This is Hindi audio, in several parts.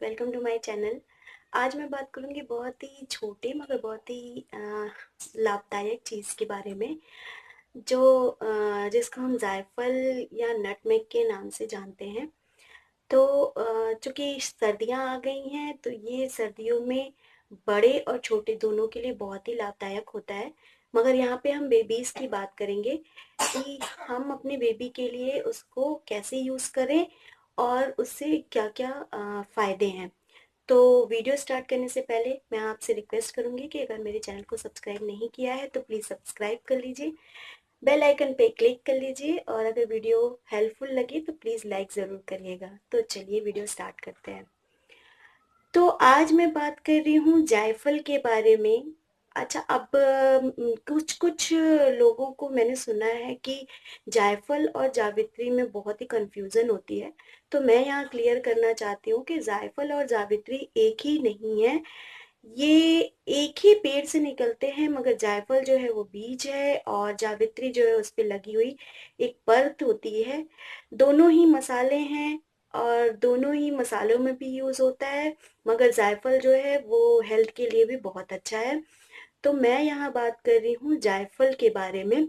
Welcome to my channel. आज मैं बात करूंगी बहुत ही छोटे मगर बहुत ही लाभदायक चीज़ के बारे में, जो जिसको हम जायफल या नटमेग के नाम से जानते हैं। तो चूंकि सर्दियां आ गई हैं तो ये सर्दियों में बड़े और छोटे दोनों के लिए बहुत ही लाभदायक होता है। मगर यहाँ पे हम बेबीज की बात करेंगे कि हम अपने बेबी के लिए उसको कैसे यूज़ करें और उससे क्या क्या फ़ायदे हैं। तो वीडियो स्टार्ट करने से पहले मैं आपसे रिक्वेस्ट करूंगी कि अगर मेरे चैनल को सब्सक्राइब नहीं किया है तो प्लीज़ सब्सक्राइब कर लीजिए, बेल आइकन पे क्लिक कर लीजिए और अगर वीडियो हेल्पफुल लगे तो प्लीज़ लाइक ज़रूर करिएगा। तो चलिए वीडियो स्टार्ट करते हैं। तो आज मैं बात कर रही हूँ जायफल के बारे में। अच्छा, अब कुछ कुछ लोगों को मैंने सुना है कि जायफल और जावित्री में बहुत ही कंफ्यूजन होती है। तो मैं यहाँ क्लियर करना चाहती हूँ कि जायफल और जावित्री एक ही नहीं है। ये एक ही पेड़ से निकलते हैं, मगर जायफल जो है वो बीज है और जावित्री जो है उस पे लगी हुई एक परत होती है। दोनों ही मसाले हैं और दोनों ही मसालों में भी यूज होता है, मगर जायफल जो है वो हेल्थ के लिए भी बहुत अच्छा है। तो मैं यहाँ बात कर रही हूँ जायफल के बारे में।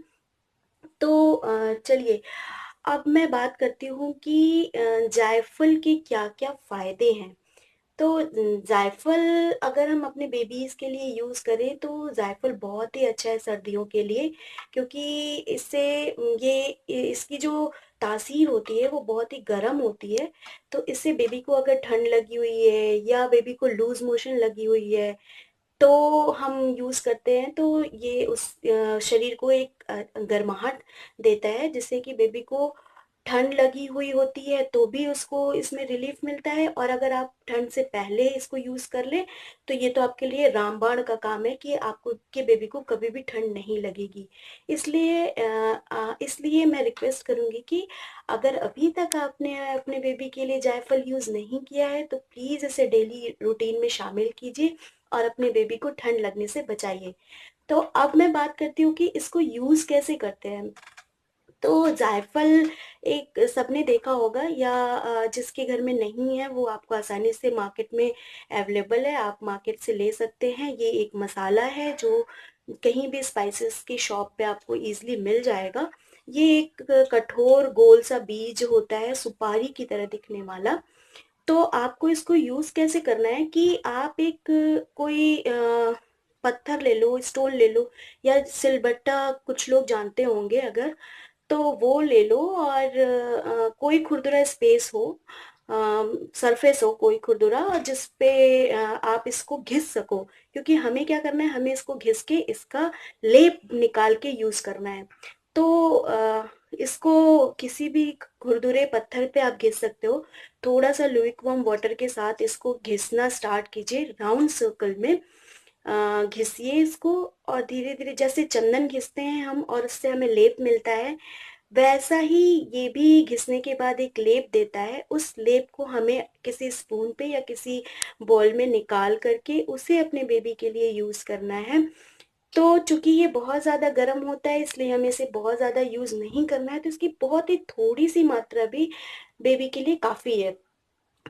तो चलिए अब मैं बात करती हूँ कि जायफल के क्या क्या फायदे हैं। तो जायफल अगर हम अपने बेबीज के लिए यूज करें तो जायफल बहुत ही अच्छा है सर्दियों के लिए, क्योंकि इससे ये इसकी जो तासीर होती है वो बहुत ही गर्म होती है। तो इससे बेबी को अगर ठंड लगी हुई है या बेबी को लूज मोशन लगी हुई है तो हम यूज करते हैं, तो ये उस शरीर को एक गर्माहट देता है, जिससे कि बेबी को ठंड लगी हुई होती है तो भी उसको इसमें रिलीफ मिलता है। और अगर आप ठंड से पहले इसको यूज कर लें तो ये तो आपके लिए रामबाण का काम है कि आपको के बेबी को कभी भी ठंड नहीं लगेगी। इसलिए मैं रिक्वेस्ट करूंगी कि अगर अभी तक आपने अपने बेबी के लिए जायफल यूज नहीं किया है तो प्लीज इसे डेली रूटीन में शामिल कीजिए और अपने बेबी को ठंड लगने से बचाइए। तो अब मैं बात करती हूँ कि इसको यूज कैसे करते हैं। तो जायफल एक सबने देखा होगा, या जिसके घर में नहीं है वो आपको आसानी से मार्केट में अवेलेबल है, आप मार्केट से ले सकते हैं। ये एक मसाला है जो कहीं भी स्पाइसेस की शॉप पे आपको इजीली मिल जाएगा। ये एक कठोर गोल सा बीज होता है, सुपारी की तरह दिखने वाला। तो आपको इसको यूज कैसे करना है कि आप एक कोई पत्थर ले लो, स्टोन ले लो, या सिलबट्टा कुछ लोग जानते होंगे अगर, तो वो ले लो। और कोई खुरदुरा स्पेस हो, सरफेस हो कोई खुरदुरा, और जिस पे आप इसको घिस सको, क्योंकि हमें क्या करना है, हमें इसको घिस के इसका लेप निकाल के यूज करना है। तो इसको किसी भी खुरदुरे पत्थर पे आप घिस सकते हो। थोड़ा सा लुकेवार्म वाटर के साथ इसको घिसना स्टार्ट कीजिए राउंड सर्कल में। घिसिए इसको और धीरे धीरे जैसे चंदन घिसते हैं हम और उससे हमें लेप मिलता है, वैसा ही ये भी घिसने के बाद एक लेप देता है। उस लेप को हमें किसी स्पून पे या किसी बॉल में निकाल करके उसे अपने बेबी के लिए यूज करना है। तो चूंकि ये बहुत ज्यादा गर्म होता है इसलिए हमें इसे बहुत ज्यादा यूज नहीं करना है, तो इसकी बहुत ही थोड़ी सी मात्रा भी बेबी के लिए काफी है।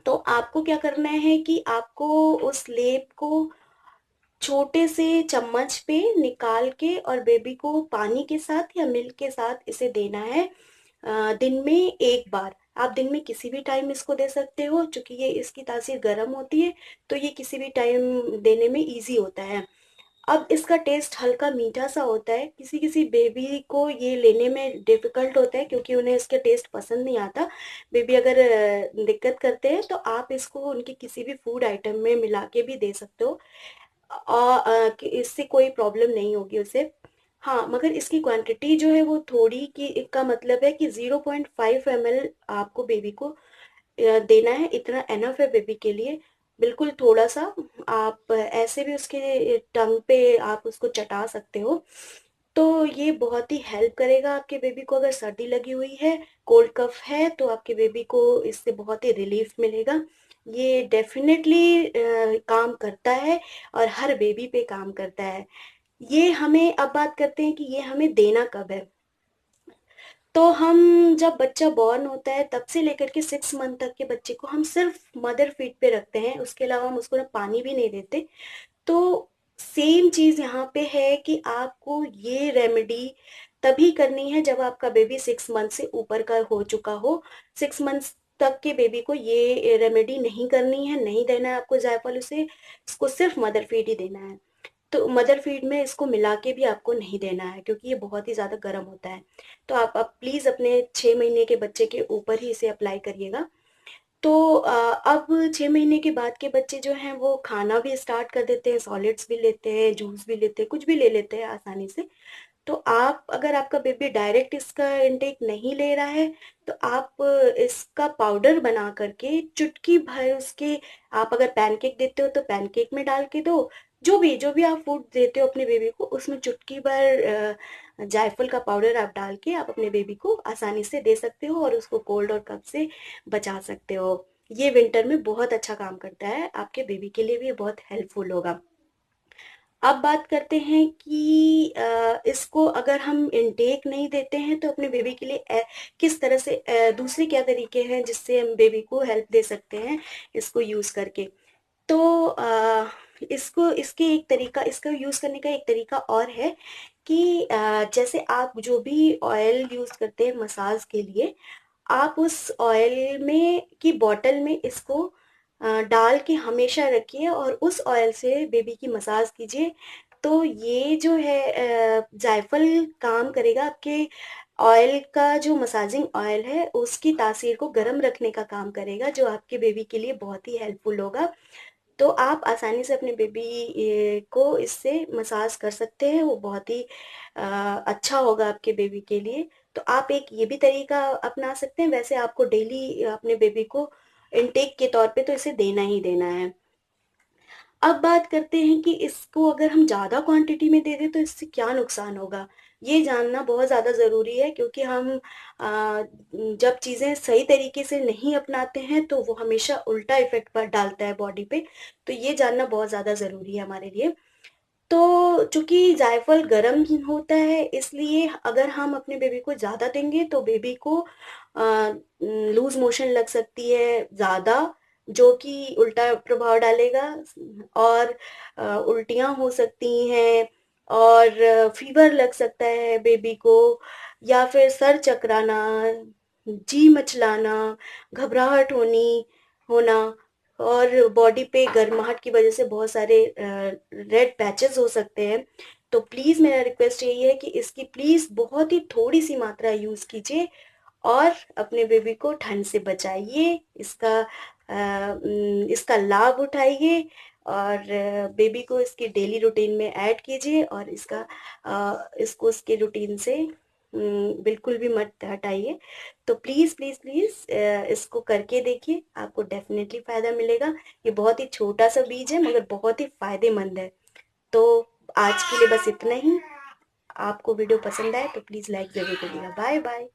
तो आपको क्या करना है कि आपको उस लेप को छोटे से चम्मच पे निकाल के और बेबी को पानी के साथ या मिल्क के साथ इसे देना है। दिन में एक बार, आप दिन में किसी भी टाइम इसको दे सकते हो, क्योंकि ये इसकी तासीर गर्म होती है तो ये किसी भी टाइम देने में इजी होता है। अब इसका टेस्ट हल्का मीठा सा होता है, किसी किसी बेबी को ये लेने में डिफिकल्ट होता है क्योंकि उन्हें इसका टेस्ट पसंद नहीं आता। बेबी अगर दिक्कत करते हैं तो आप इसको उनके किसी भी फूड आइटम में मिला के भी दे सकते हो, कि इससे कोई प्रॉब्लम नहीं होगी उसे। हाँ, मगर इसकी क्वांटिटी जो है वो थोड़ी की का मतलब है कि 0.5 ml आपको बेबी को देना है, इतना एनफ है बेबी के लिए। बिल्कुल थोड़ा सा, आप ऐसे भी उसके टंग पे आप उसको चटा सकते हो। तो ये बहुत ही हेल्प करेगा आपके बेबी को। अगर सर्दी लगी हुई है, कोल्ड कफ है, तो आपके बेबी को इससे बहुत ही रिलीफ मिलेगा। ये डेफिनेटली काम करता है और हर बेबी पे काम करता है। ये हमें अब बात करते हैं कि ये हमें देना कब है। तो हम जब बच्चा बॉर्न होता है तब से लेकर के 6 मंथ तक के बच्चे को हम सिर्फ मदर फीड पे रखते हैं, उसके अलावा हम उसको ना पानी भी नहीं देते। तो सेम चीज यहाँ पे है कि आपको ये रेमेडी तभी करनी है जब आपका बेबी 6 मंथ से ऊपर का हो चुका हो। 6 मंथ तक के बेबी को ये रेमेडी नहीं करनी है, नहीं देना है आपको जायफल उसे, इसको सिर्फ मदर फीड ही देना है। तो मदर फीड में इसको मिला के भी आपको नहीं देना है क्योंकि ये बहुत ही ज़्यादा गर्म होता है। तो आप प्लीज़ अपने 6 महीने के बच्चे के ऊपर ही इसे अप्लाई करिएगा। तो अब 6 महीने के बाद के बच्चे जो हैं वो खाना भी स्टार्ट कर देते हैं, सॉलिड्स भी लेते हैं, जूस भी लेते हैं, कुछ भी ले लेते हैं आसानी से। तो आप अगर आपका बेबी डायरेक्ट इसका इनटेक नहीं ले रहा है तो आप इसका पाउडर बना करके चुटकी भर उसके, आप अगर पैनकेक देते हो तो पैनकेक में डाल के दो, जो भी आप फूड देते हो अपने बेबी को उसमें चुटकी भर जायफल का पाउडर आप डाल के आप अपने बेबी को आसानी से दे सकते हो और उसको कोल्ड और कफ से बचा सकते हो। ये विंटर में बहुत अच्छा काम करता है, आपके बेबी के लिए भी ये बहुत हेल्पफुल होगा। अब बात करते हैं कि इसको अगर हम इनटेक नहीं देते हैं तो अपने बेबी के लिए किस तरह से दूसरे क्या तरीके हैं जिससे हम बेबी को हेल्प दे सकते हैं इसको यूज करके। तो इसको इसके एक तरीका, इसका यूज करने का एक तरीका और है कि जैसे आप जो भी ऑयल यूज करते हैं मसाज के लिए, आप उस ऑयल में की बॉटल में इसको डाल के हमेशा रखिए और उस ऑयल से बेबी की मसाज कीजिए। तो ये जो है जायफल काम करेगा आपके ऑयल का, जो मसाजिंग ऑयल है उसकी तासीर को गर्म रखने का काम करेगा, जो आपके बेबी के लिए बहुत ही हेल्पफुल होगा। तो आप आसानी से अपने बेबी को इससे मसाज कर सकते हैं, वो बहुत ही अच्छा होगा आपके बेबी के लिए। तो आप एक ये भी तरीका अपना सकते हैं। वैसे आपको डेली अपने बेबी को इनटेक के तौर पे तो इसे देना ही देना है। अब बात करते हैं कि इसको अगर हम ज़्यादा क्वांटिटी में दे दें तो इससे क्या नुकसान होगा, ये जानना बहुत ज़्यादा ज़रूरी है क्योंकि हम जब चीज़ें सही तरीके से नहीं अपनाते हैं तो वो हमेशा उल्टा इफेक्ट पर डालता है बॉडी पे। तो ये जानना बहुत ज़्यादा ज़रूरी है हमारे लिए। तो चूंकि जायफल गर्म ही होता है इसलिए अगर हम अपने बेबी को ज़्यादा देंगे तो बेबी को लूज मोशन लग सकती है ज़्यादा, जो कि उल्टा प्रभाव डालेगा, और उल्टियाँ हो सकती हैं, और फीवर लग सकता है बेबी को, या फिर सर चकराना, जी मचलाना, घबराहट होना, और बॉडी पे गर्माहट की वजह से बहुत सारे रेड पैचेस हो सकते हैं। तो प्लीज़ मेरा रिक्वेस्ट यही है कि इसकी प्लीज़ बहुत ही थोड़ी सी मात्रा यूज़ कीजिए और अपने बेबी को ठंड से बचाइए, इसका लाभ उठाइए, और बेबी को इसकी डेली रूटीन में ऐड कीजिए, और इसको उसके रूटीन से बिल्कुल भी मत हटाइए। तो प्लीज़ प्लीज़ प्लीज़ इसको करके देखिए, आपको डेफिनेटली फ़ायदा मिलेगा। ये बहुत ही छोटा सा बीज है मगर बहुत ही फ़ायदेमंद है। तो आज के लिए बस इतना ही। आपको वीडियो पसंद आए तो प्लीज़ लाइक ज़रूर करिएगा। Bye bye.